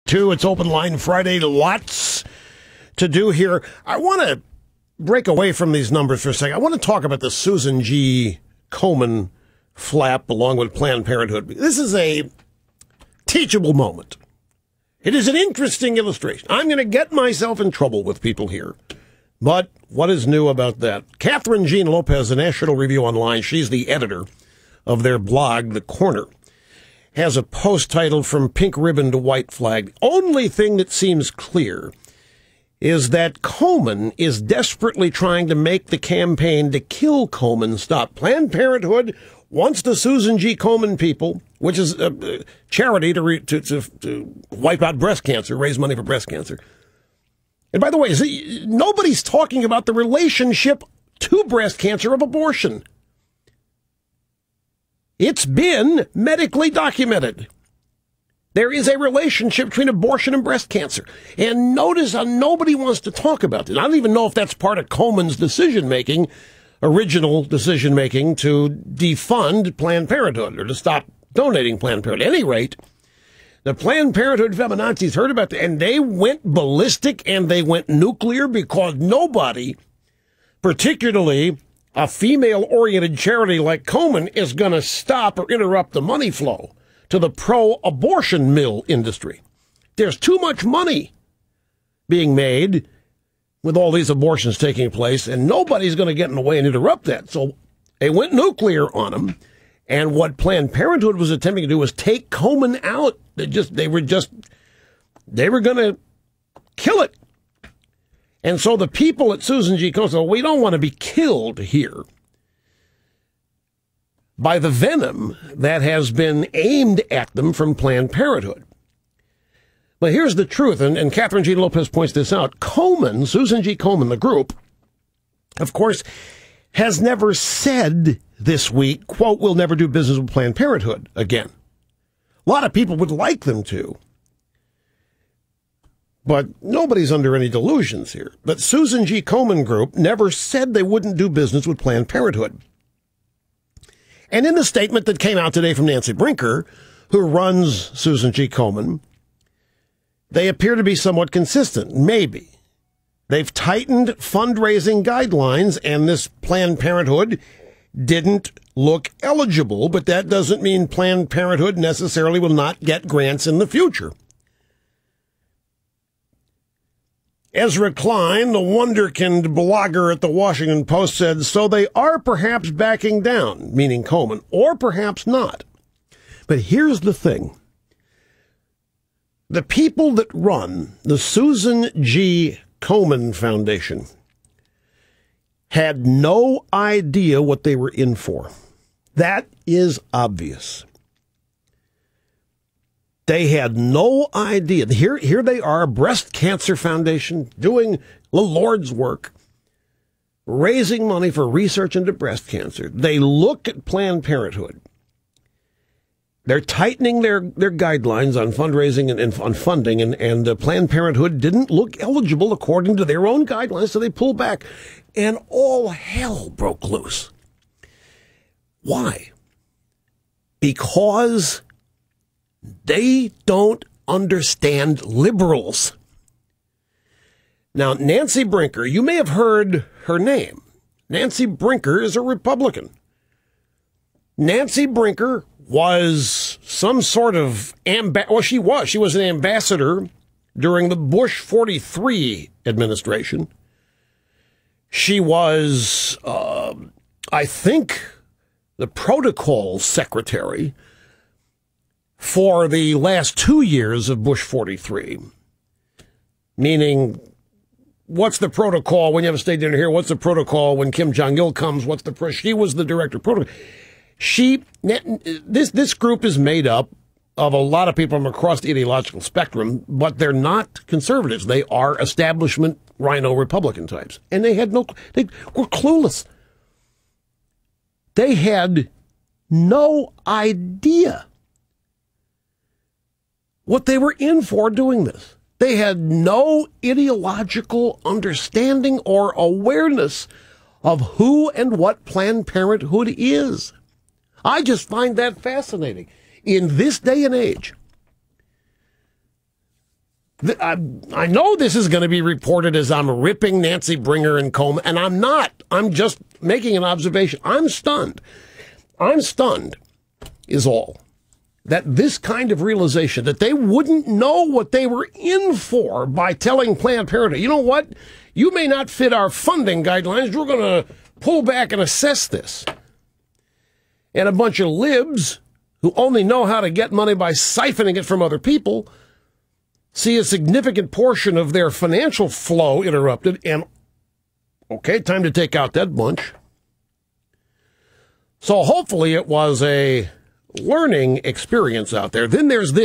It's Open Line Friday. Lots to do here. I want to break away from these numbers for a second. I want to talk about the Susan G. Komen flap along with Planned Parenthood. This is a teachable moment. It is an interesting illustration. I'm going to get myself in trouble with people here. But what is new about that? Kathryn Jean Lopez, the National Review Online, she's the editor of their blog, The Corner, has a post titled From Pink Ribbon to White Flag. The only thing that seems clear is that Komen is desperately trying to make the campaign to kill Komen stop. Planned Parenthood wants the Susan G. Komen people, which is a charity to wipe out breast cancer, raise money for breast cancer. And by the way, nobody's talking about the relationship to breast cancer of abortion. It's been medically documented. There is a relationship between abortion and breast cancer. And notice how nobody wants to talk about it. I don't even know if that's part of Komen's decision-making, original decision-making to defund Planned Parenthood or to stop donating Planned Parenthood. At any rate, the Planned Parenthood feminazis heard about it, and they went ballistic and they went nuclear because nobody, particularly a female-oriented charity like Komen, is going to stop or interrupt the money flow to the pro-abortion mill industry. There's too much money being made with all these abortions taking place, and nobody's going to get in the way and interrupt that. So they went nuclear on them, and what Planned Parenthood was attempting to do was take Komen out. They were going to kill it. And so the people at Susan G. Komen said, we don't want to be killed here by the venom that has been aimed at them from Planned Parenthood. But here's the truth, and Kathryn Jean Lopez points this out. Komen, Susan G. Komen, the group, of course, has never said this week, quote, we'll never do business with Planned Parenthood again. A lot of people would like them to. But nobody's under any delusions here. But Susan G. Komen Group never said they wouldn't do business with Planned Parenthood. And in the statement that came out today from Nancy Brinker, who runs Susan G. Komen, they appear to be somewhat consistent. Maybe. They've tightened fundraising guidelines, and this Planned Parenthood didn't look eligible, but that doesn't mean Planned Parenthood necessarily will not get grants in the future. Ezra Klein, the wonderkind blogger at the Washington Post, said, so they are perhaps backing down, meaning Komen, or perhaps not. But here's the thing. The people that run the Susan G. Komen Foundation had no idea what they were in for. That is obvious. They had no idea. Here they are, a breast cancer foundation, doing the Lord's work, raising money for research into breast cancer. They look at Planned Parenthood. They're tightening their guidelines on fundraising and on funding, and Planned Parenthood didn't look eligible according to their own guidelines, so they pulled back, and all hell broke loose. Why? Because they don't understand liberals. Now, Nancy Brinker, you may have heard her name. Nancy Brinker is a Republican. Nancy Brinker was some sort of she was an ambassador during the Bush 43 administration. She was, I think, the protocol secretary for the last 2 years of Bush 43, meaning what's the protocol when you have a state dinner here? What's the protocol when Kim Jong-il comes? She was the director of protocol. This group is made up of a lot of people from across the ideological spectrum, but they're not conservatives. They are establishment rhino Republican types. And they were clueless. They had no idea what they were in for doing this. They had no ideological understanding or awareness of who and what Planned Parenthood is. I just find that fascinating. In this day and age, I know this is going to be reported as I'm ripping Nancy Brinker and Komen, and I'm not. I'm just making an observation. I'm stunned. I'm stunned, is all. That this kind of realization, that they wouldn't know what they were in for by telling Planned Parenthood, you know what? You may not fit our funding guidelines. We're going to pull back and assess this. And a bunch of libs who only know how to get money by siphoning it from other people see a significant portion of their financial flow interrupted, and, okay, time to take out that bunch. So hopefully it was a learning experience out there. Then there's this.